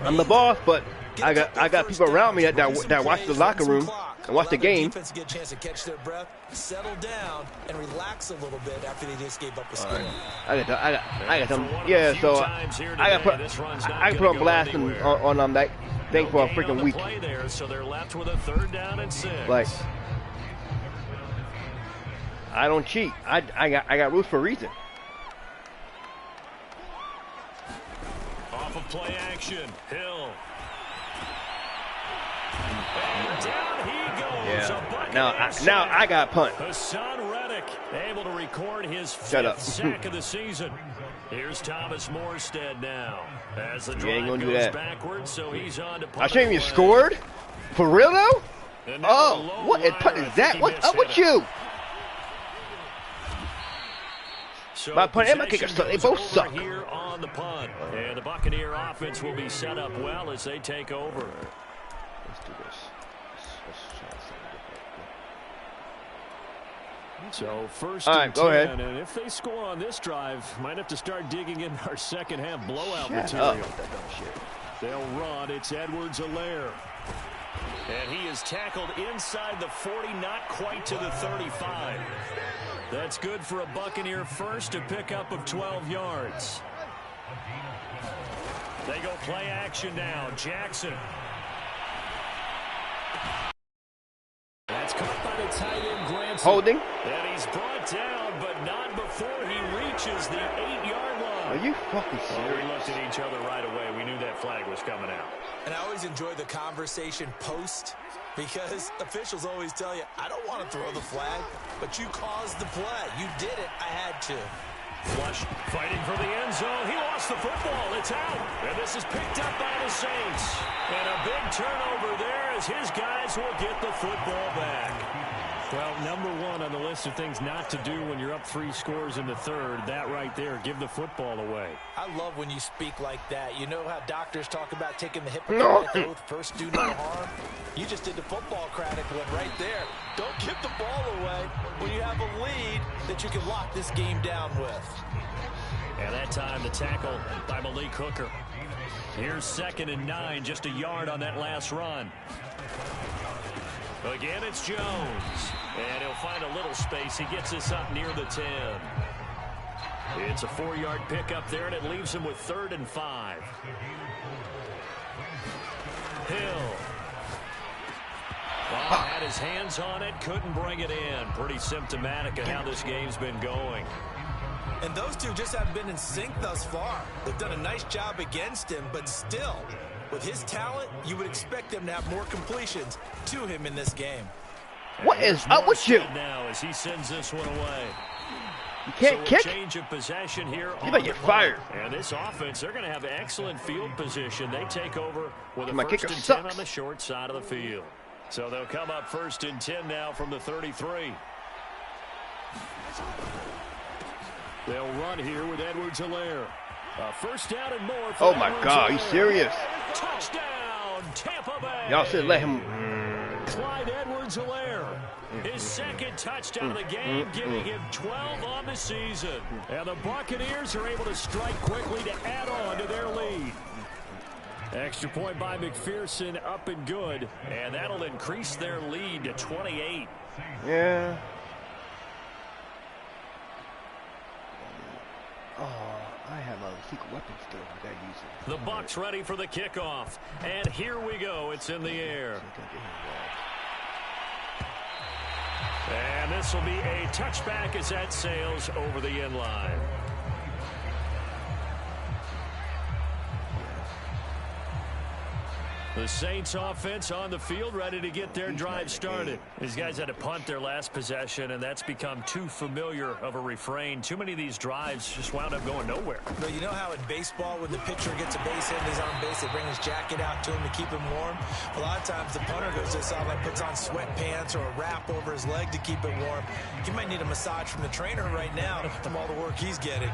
I'm the boss, but I got people around me that watch the locker room and watch the game. Defense get a chance to catch their breath, settle down, and relax a little bit after they just gave up a score. I got some. Yeah, so I put on blast on that thing for a freaking week. So they're left with a 3rd down and 6. Like I don't cheat. I got rules for a reason. Off of play action, Hill. And down he goes. Yeah. Now I got punt. Hassan Reddick able to record his 5th sack of the season. Here's Thomas Morstead now. As the drive goes backwards, so he's on to punt. I shouldn't even scored? For real though? Oh, what punt is that? What's up with you? So my punt and my kicker suck. They both suck. Here on the punt. And the Buccaneer offense will be set up well as they take over. Let's do this. Let's try something different. So 1st All right, and go 10, ahead. and if they score on this drive, might have to start digging in our second half blowout Shut material. up with that dumb shit. They'll run. It's Edwards-Helaire. And he is tackled inside the 40, not quite to the 35. That's good for a Buccaneer first, a pickup of 12 yards. They go play action now. Jackson. That's caught by the tight end, Granson. Holding. And he's brought down, but not before he reaches the 8-yard line. Are you fucking Well, serious? we looked at each other right away. We knew that flag was coming out. And I always enjoy the conversation post, because officials always tell you, I don't want to throw the flag, but you caused the play. You did it. I had to. Flush, fighting for the end zone. He lost the football. It's out. And this is picked up by the Saints. And a big turnover there as his guys will get the football back. Well, number 1 on the list of things not to do when you're up 3 scores in the 3rd, that right there, give the football away. I love when you speak like that. You know how doctors talk about taking the Hippocratic oath, first do no harm? You just did the footballcratic one right there. Don't give the ball away when you have a lead that you can lock this game down with. And that time the tackle by Malik Hooker. Here's 2nd and 9, just a yard on that last run. Again, it's Jones. And he'll find a little space. He gets us up near the 10. It's a 4-yard pickup there, and it leaves him with 3rd and 5. Hill. Well, had his hands on it, couldn't bring it in. Pretty symptomatic of how this game's been going. And those two just haven't been in sync thus far. They've done a nice job against him, but still, with his talent, you would expect them to have more completions to him in this game. What is up with you? Now as he sends this one away. You can't kick. Change of possession here. You better get fired. And this offense, they're going to have excellent field position. They take over with a My first kicker and 10 sucks. on the short side of the field. So they'll come up first and 10 now from the 33. They'll run here with Edwards-Helaire. First down and more. Oh my God, are you serious? Touchdown, Tampa Bay. Y'all said let him. Clyde Edwards-Helaire. His second touchdown of the game, giving him 12 on the season. And the Buccaneers are able to strike quickly to add on to their lead. Extra point by McPherson, up and good. And that'll increase their lead to 28. Yeah. Oh, I have a secret weapon still. I gotta use it. The Bucs ready for the kickoff. And here we go. It's in the air. And this will be a touchback as that sails over the end line. The Saints offense on the field ready to get their drive started. These guys had to punt their last possession, and that's become too familiar of a refrain. Too many of these drives just wound up going nowhere. But you know how in baseball, when the pitcher gets a base hit and he's on base, they bring his jacket out to him to keep him warm? A lot of times the punter goes to the sideline, puts on sweatpants or a wrap over his leg to keep it warm. He might need a massage from the trainer right now from all the work he's getting.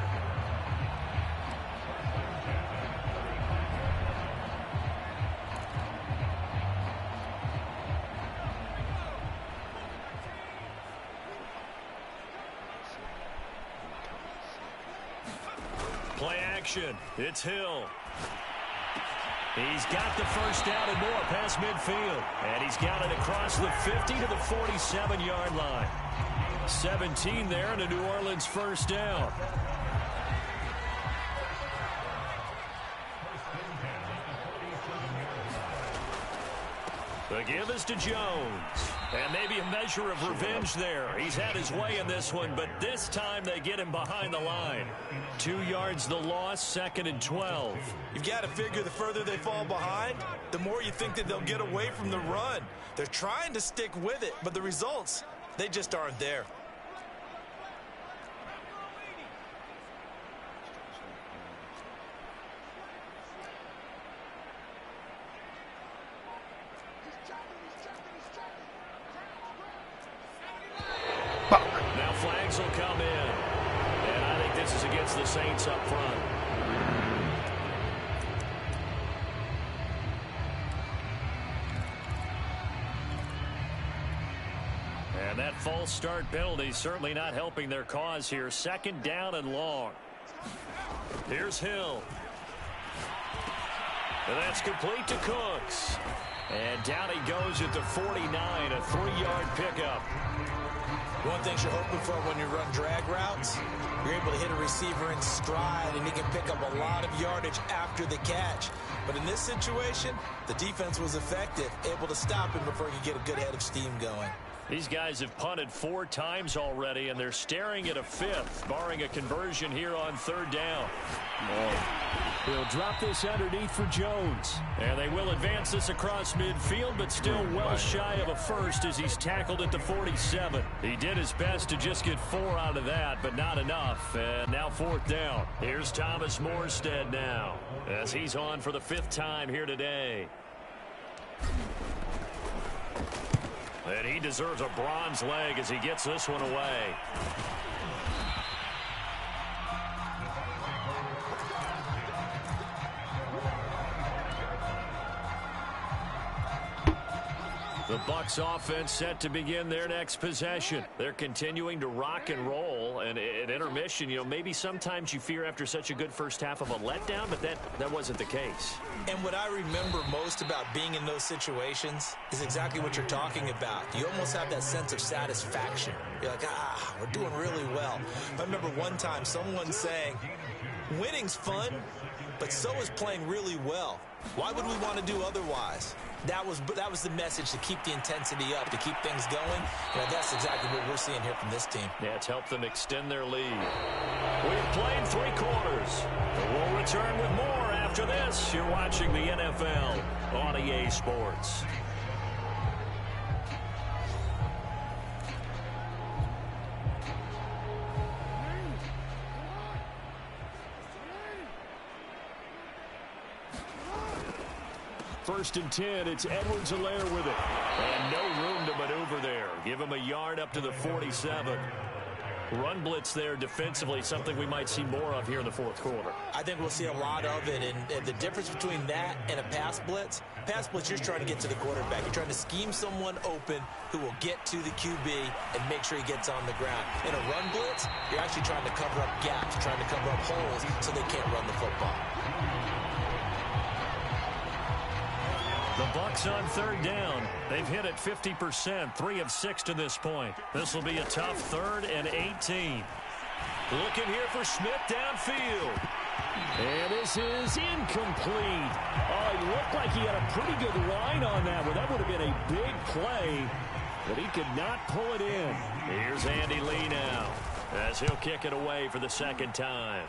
Play action. It's Hill. He's got the first down and more past midfield. And he's got it across the 50 to the 47-yard line. 17 there and a New Orleans first down. The give is to Jones. And maybe a measure of revenge there. He's had his way in this one, but this time they get him behind the line. 2 yards the loss, 2nd and 12. You've got to figure the further they fall behind, the more you think that they'll get away from the run. They're trying to stick with it, but the results, they just aren't there. Now flags will come in. And I think this is against the Saints up front. And that false start penalty certainly not helping their cause here. 2nd down and long. Here's Hill. And that's complete to Cooks. And down he goes at the 49, a 3-yard pickup. One thing you're hoping for when you run drag routes, you're able to hit a receiver in stride, and he can pick up a lot of yardage after the catch. But in this situation, the defense was effective, able to stop him before he could get a good head of steam going. These guys have punted 4 times already, and they're staring at a 5th, barring a conversion here on 3rd down. He'll drop this underneath for Jones. And they will advance this across midfield, but still well shy of a first as he's tackled at the 47. He did his best to just get 4 out of that, but not enough. And now 4th down. Here's Thomas Morstead now, as he's on for the 5th time here today. And he deserves a bronze leg as he gets this one away. The Bucs offense set to begin their next possession. They're continuing to rock and roll, and at intermission, you know, maybe sometimes you fear after such a good first half of a letdown, but that wasn't the case. And what I remember most about being in those situations is exactly what you're talking about. You almost have that sense of satisfaction. You're like, we're doing really well. I remember one time someone saying, winning's fun, but so is playing really well. Why would we want to do otherwise? That was the message, to keep the intensity up, to keep things going. That's exactly what we're seeing here from this team. Yeah, it's helped them extend their lead. We've played 3 quarters. We'll return with more after this. You're watching the NFL on EA Sports. First and 10, it's Edwards-Helaire with it. And no room to maneuver there. Give him a yard up to the 47. Run blitz there defensively, something we might see more of here in the fourth quarter. I think we'll see a lot of it, and the difference between that and a pass blitz, you're just trying to get to the quarterback. You're trying to scheme someone open who will get to the QB and make sure he gets on the ground. In a run blitz, you're actually trying to cover up gaps, trying to cover up holes so they can't run the football. The Bucs on third down. They've hit it 50%, 3 of 6 to this point. This will be a tough 3rd and 18. Looking here for Smith downfield. And this is incomplete. Oh, it looked like he had a pretty good line on that one. That would have been a big play, but he could not pull it in. Here's Andy Lee now, as he'll kick it away for the second time.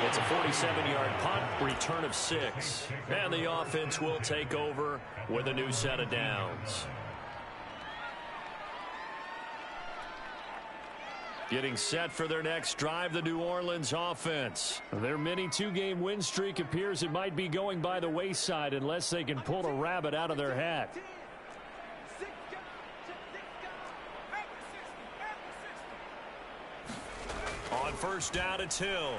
It's a 47-yard punt, return of 6. And the offense will take over with a new set of downs. Getting set for their next drive, the New Orleans offense. Their mini 2-game win streak appears it might be going by the wayside unless they can pull a rabbit out of their hat. On first down, it's Hill.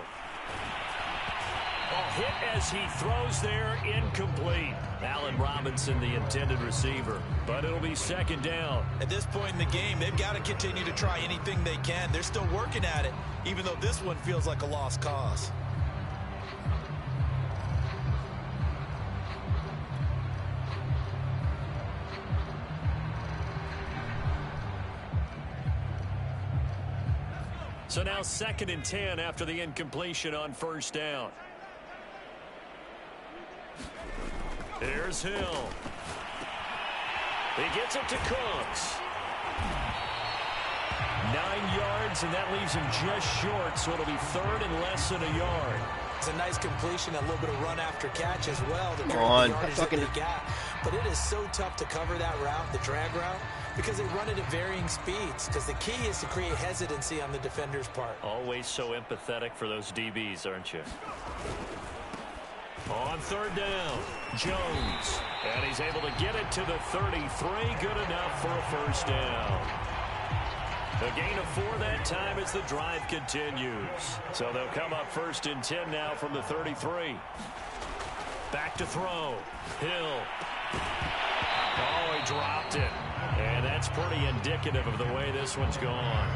A hit as he throws there, incomplete. Allen Robinson, the intended receiver. But it'll be second down. At this point in the game, they've got to continue to try anything they can. They're still working at it, even though this one feels like a lost cause. So now 2nd and 10 after the incompletion on first down. Here's Hill. He gets it to Cooks. 9 yards, and that leaves him just short, so it'll be 3rd and less than a yard. It's a nice completion, a little bit of run after catch as well. Come on, but it is so tough to cover that route, the drag route, because they run it at varying speeds. Because the key is to create hesitancy on the defender's part. Always so empathetic for those DBs, aren't you? On third down, Jones. And he's able to get it to the 33. Good enough for a first down. The gain of 4 that time as the drive continues. So they'll come up 1st and 10 now from the 33. Back to throw. Hill. Oh, he dropped it. And that's pretty indicative of the way this one's gone.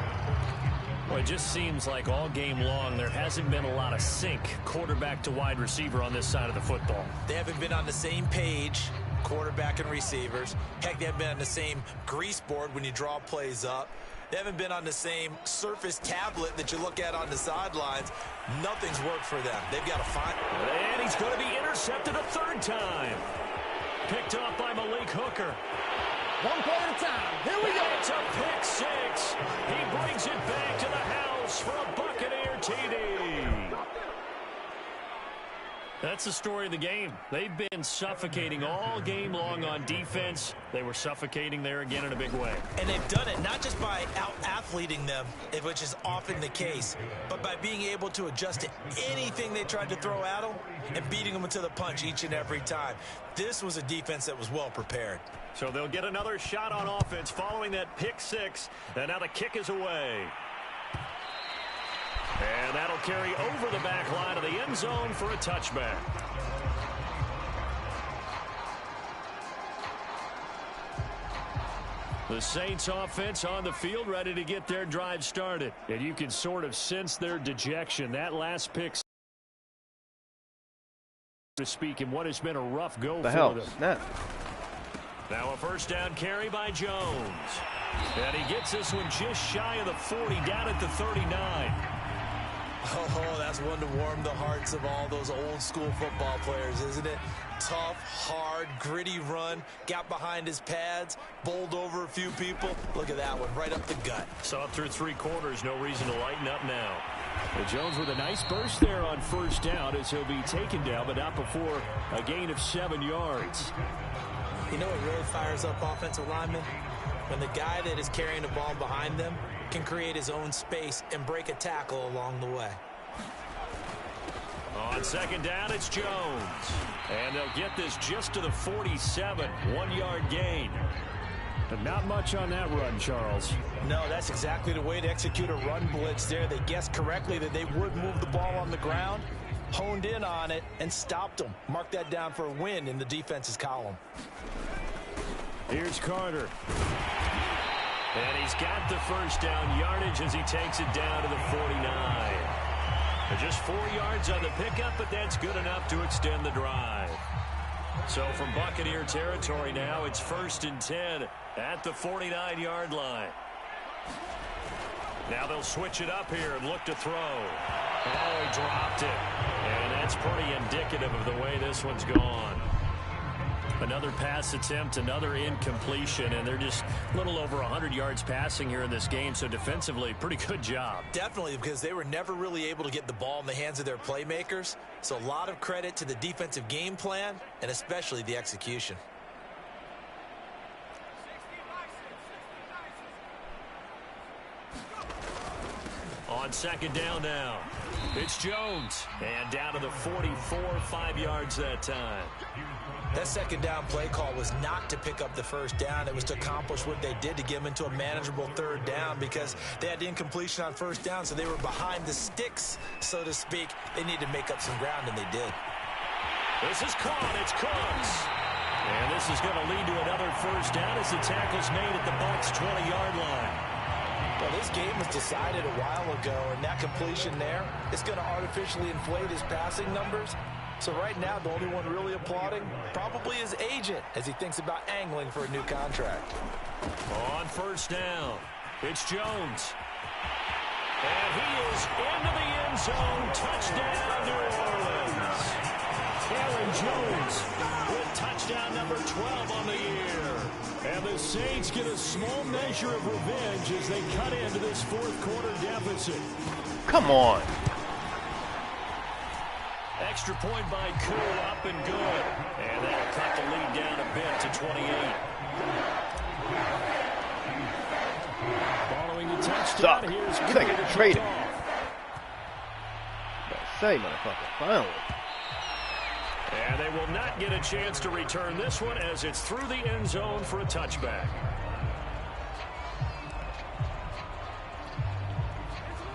Well, it just seems like all game long there hasn't been a lot of sync quarterback to wide receiver on this side of the football. They haven't been on the same page, quarterback and receivers. Heck, they haven't been on the same grease board when you draw plays up. They haven't been on the same surface tablet that you look at on the sidelines. Nothing's worked for them. They've got to find. And he's going to be intercepted a 3rd time. Picked off by Malik Hooker. 1 play at a time. Here we go. It's a pick 6. He brings it back to the house for a Buccaneer TD. That's the story of the game. They've been suffocating all game long on defense. They were suffocating there again in a big way. And they've done it not just by out-athleting them, which is often the case, but by being able to adjust to anything they tried to throw at them and beating them to the punch each and every time. This was a defense that was well prepared. So they'll get another shot on offense following that pick 6. And now the kick is away. And that'll carry over the back line of the end zone for a touchback. The Saints offense on the field ready to get their drive started. And you can sort of sense their dejection. That last pick, to speak, in what has been a rough go for them. Snap. Now a first down carry by Jones. And he gets this one just shy of the 40, down at the 39. Oh, that's one to warm the hearts of all those old school football players, isn't it? Tough, hard, gritty run, got behind his pads, bowled over a few people. Look at that one, right up the gut. So up through 3 quarters, no reason to lighten up now. Well, Jones with a nice burst there on first down as he'll be taken down, but not before a gain of 7 yards. You know what really fires up offensive linemen? When the guy that is carrying the ball behind them can create his own space and break a tackle along the way. On second down, it's Jones. And they'll get this just to the 47, 1-yard gain. But not much on that run, Charles. No, that's exactly the way to execute a run blitz there. They guessed correctly that they would move the ball on the ground, honed in on it, and stopped them. Mark that down for a win in the defense's column. Here's Carter. And he's got the first down yardage as he takes it down to the 49. Just 4 yards on the pickup, but that's good enough to extend the drive. So from Buccaneer territory now, it's 1st and 10 at the 49-yard line. Now they'll switch it up here and look to throw. Oh, he dropped it. And that's pretty indicative of the way this one's gone. Another pass attempt, another incompletion, and they're just a little over 100 yards passing here in this game, so defensively, pretty good job. Definitely, because they were never really able to get the ball in the hands of their playmakers, so a lot of credit to the defensive game plan, and especially the execution. On second down now, it's Jones, and down to the 44, 5 yards that time. That second down play call was not to pick up the first down. It was to accomplish what they did to get them into a manageable third down because they had the incompletion on first down, so they were behind the sticks, so to speak. They needed to make up some ground, and they did. This is caught. It's Cooks. And this is going to lead to another first down as the tackle's made at the Bucs' 20-yard line. Well, this game was decided a while ago, and that completion there is going to artificially inflate his passing numbers. So right now, the only one really applauding probably his agent as he thinks about angling for a new contract. On first down, it's Jones. And he is into the end zone. Touchdown, New Orleans. Aaron Jones with touchdown number 12 on the year. And the Saints get a small measure of revenge as they cut into this fourth-quarter deficit. Come on. Extra point by Koo, up and good. And that'll cut the lead down a bit to 28. Following the touchdown, here's Koo to trade him. Say, motherfucker, finally. And they will not get a chance to return this one as it's through the end zone for a touchback.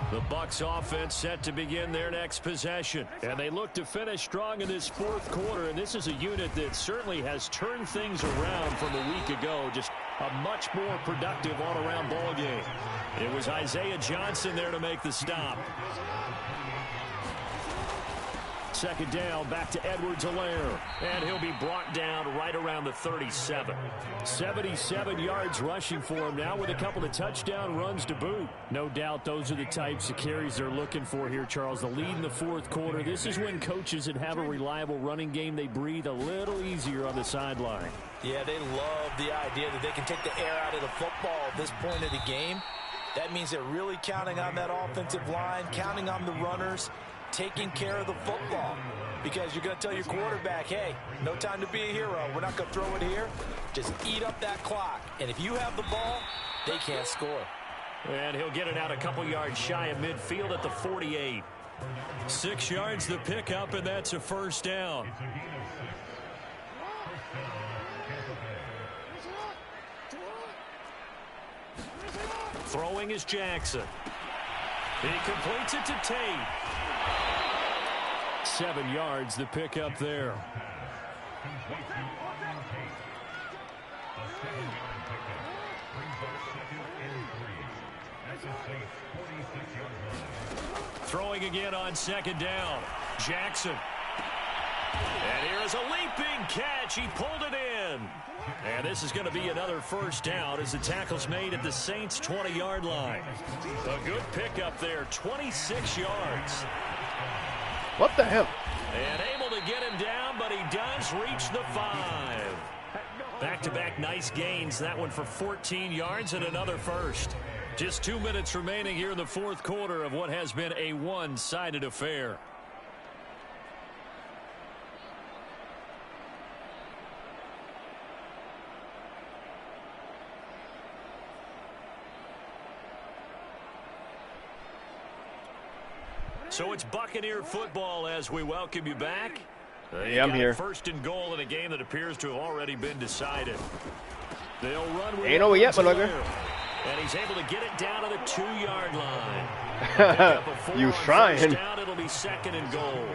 The Bucs offense set to begin their next possession. And they look to finish strong in this fourth quarter. And this is a unit that certainly has turned things around from a week ago. Just a much more productive all-around ball game. It was Isaiah Johnson there to make the stop. Second down, back to Edwards-Helaire. And he'll be brought down right around the 37. 77 yards rushing for him now with a couple of touchdown runs to boot. No doubt those are the types of carries they're looking for here, Charles. The lead in the fourth quarter. This is when coaches that have a reliable running game, they breathe a little easier on the sideline. Yeah, they love the idea that they can take the air out of the football at this point of the game. That means they're really counting on that offensive line, counting on the runners, taking care of the football, because you're going to tell your quarterback, hey, no time to be a hero. We're not going to throw it here. Just eat up that clock. And if you have the ball, they can't score. And he'll get it out a couple yards shy of midfield at the 48. 6 yards the pickup, and that's a first down. Throwing is Jackson. He completes it to Tate. 7 yards, the pickup there. Throwing again on second down. Jackson. And here is a leaping catch. He pulled it in. And this is going to be another first down as the tackle's made at the Saints' 20-yard line. A good pickup there, 26 yards. What the hell? And able to get him down, but he does reach the 5. Back-to-back nice gains. That one for 14 yards and another first. Just 2 minutes remaining here in the fourth quarter of what has been a one-sided affair. So it's Buccaneer football as we welcome you back. Yeah, I'm here. First and goal in a game that appears to have already been decided. They'll run with ain't over yet, motherfucker. And he's able to get it down to the 2-yard line. You trying? Down, it'll be second and goal.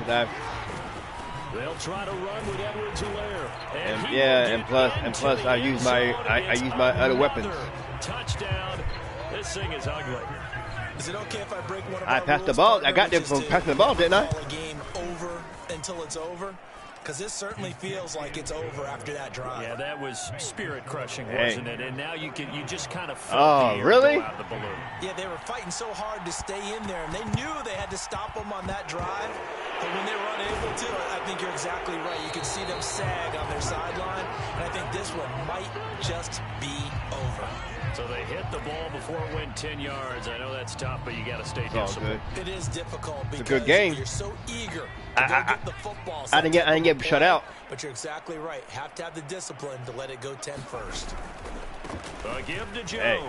They'll try to run with Edwards-Helaire. And plus I use my other weapons. Touchdown. This thing is ugly. Is it okay if I break one of I passed the ball. I got there from passing the ball, didn't I? A game over until it's over? Because this certainly feels like it's over after that drive. Yeah, that was spirit crushing, wasn't it? And now you just kind of felt the air really? go out of the balloon. Yeah, they were fighting so hard to stay in there, and they knew they had to stop them on that drive. But when they were unable to, I think you're exactly right. You can see them sag on their sideline, and I think this one might just be over. So they hit the ball before it went 10 yards. I know that's tough, but you got to stay disciplined. It is difficult because it's a good game. You're so eager to go get the football. I didn't get shut out. But you're exactly right. Have to have the discipline to let it go 10 first. Give to Jones. Hey,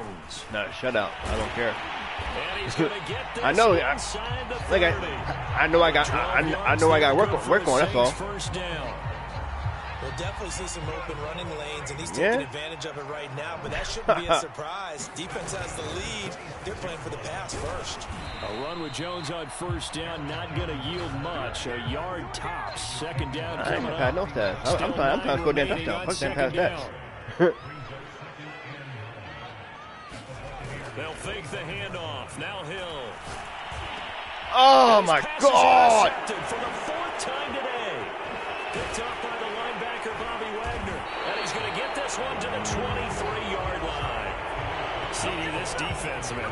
no, shut out. I don't care. And he's going to get this I know. inside the 30. I know. I got work on. That's all. First down. We'll definitely see some open running lanes, and he's taking advantage of it right now, but that shouldn't be a surprise. Defense has the lead. They're playing for the pass first. A run with Jones on first down, not going to yield much. A yard tops. Second down coming up. I know that. I'm trying to score that touchdown. Fuck that pass that. They'll fake the handoff. Now Hill. Oh, my God. For the fourth time today. Picked up by the linebacker, Bobby Wagner. And he's going to get this one to the 23-yard line. CD, this defense, man,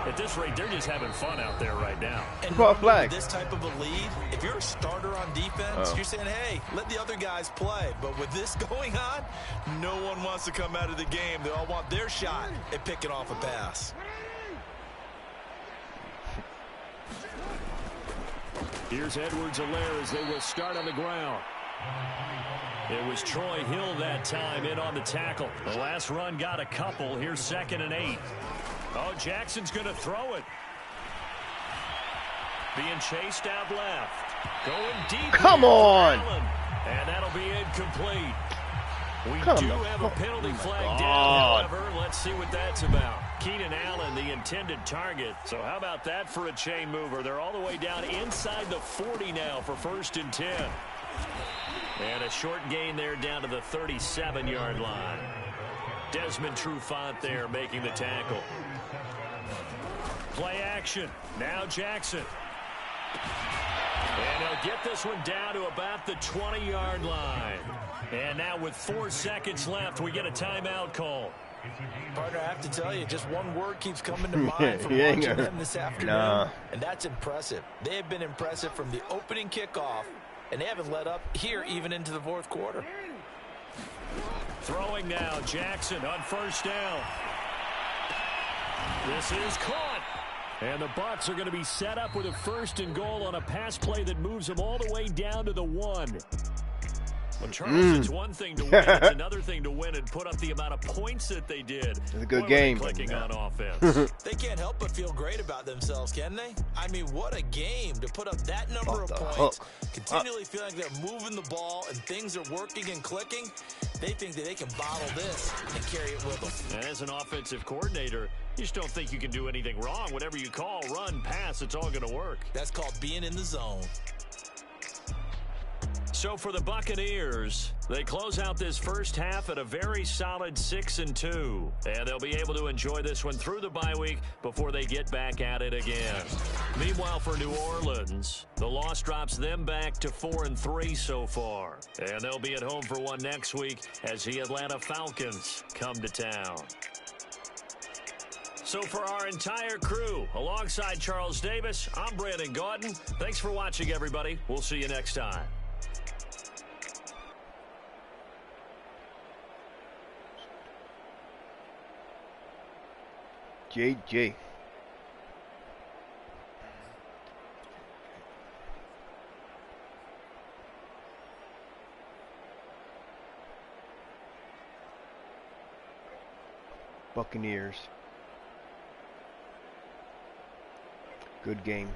at this rate, they're just having fun out there right now. And flag. This type of a lead, if you're a starter on defense, you're saying, hey, let the other guys play. But with this going on, no one wants to come out of the game. They all want their shot at picking off a pass. Here's Edwards-Helaire as they will start on the ground. It was Troy Hill that time in on the tackle. The last run got a couple. Here's 2nd and 8. Oh, Jackson's going to throw it. Being chased out left. Going deep. Come on. And that'll be incomplete. We do have a penalty flag down, however. Let's see what that's about. Keenan Allen, the intended target. So how about that for a chain mover? They're all the way down inside the 40 now for 1st and 10. And a short gain there down to the 37-yard line. Desmond Trufant there making the tackle. Play action. Now Jackson. And he'll get this one down to about the 20-yard line. And now with 4 seconds left, we get a timeout call. Partner, I have to tell you, just one word keeps coming to mind from watching them this afternoon, and that's impressive. They have been impressive from the opening kickoff, and they haven't let up here even into the fourth quarter. Throwing now, Jackson on first down. This is caught. And the Bucs are going to be set up with a 1st and goal on a pass play that moves them all the way down to the 1. Well, Charles, it's one thing to win. It's another thing to win and put up the amount of points that they did. It's a good game. Clicking on offense. They can't help but feel great about themselves, can they? I mean, what a game to put up that number of points. Continually feeling like they're moving the ball and things are working and clicking. They think that they can bottle this and carry it with them. And as an offensive coordinator, you just don't think you can do anything wrong. Whatever you call, run, pass, it's all going to work. That's called being in the zone. So for the Buccaneers, they close out this first half at a very solid 6-2. And they'll be able to enjoy this one through the bye week before they get back at it again. Meanwhile, for New Orleans, the loss drops them back to 4-3 so far. And they'll be at home for one next week as the Atlanta Falcons come to town. So for our entire crew, alongside Charles Davis, I'm Brandon Gaudin. Thanks for watching, everybody. We'll see you next time. JJ. Buccaneers. Good game.